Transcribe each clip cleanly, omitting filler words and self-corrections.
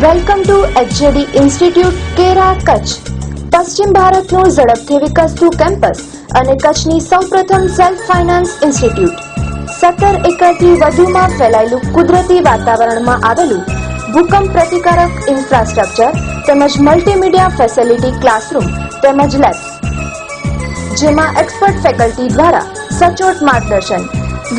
Welcome to HJD institute કેરા કચ્છ. પશ્ચિમ ભારતનું ઝડપથી વિકસતું કેમ્પસ અને કચ્છની સૌપ્રથમ સેલ્ફ ફાઇનાન્સ ઇન્સ્ટિટ્યૂટ. 17 એકરથી વધુમાં ફેલાયેલું કુદરતી વાતાવરણમાં આવેલું ભૂકંપ પ્રતિકારક ઇન્ફ્રાસ્ટ્રક્ચર તેમજ મલ્ટીમીડિયા ફેસિલિટી ક્લાસરૂમ તેમજ લેબ્સ, જેમાં એક્સપર્ટ ફેકલ્ટી દ્વારા સચોટ માર્ગદર્શન,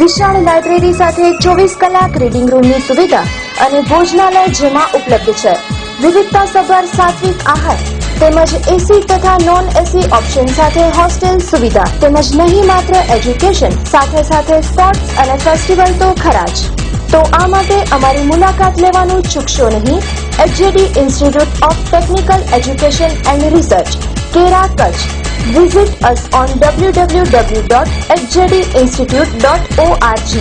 વિશાળ લાઇબ્રેરી સાથે 24 કલાક રીડિંગ રૂમની સુવિધા અને ભોજનાલય જેમાં ઉપલબ્ધ છે. વિવિધતાસભર સાત્વિક આહાર તેમજ એસી તથા નોન એસી ઓપ્શન સાથે હોસ્ટેલ સુવિધા તેમજ નહીં માત્ર એજ્યુકેશન સાથે સાથે સ્પોર્ટ્સ અને ફેસ્ટિવલ તો ખરા જ. તો આ માટે અમારી મુલાકાત લેવાનું ચૂકશો નહીં. HJD institute of technical education and research, Kera Kutch. Visit us on www.hjdinstitute.org.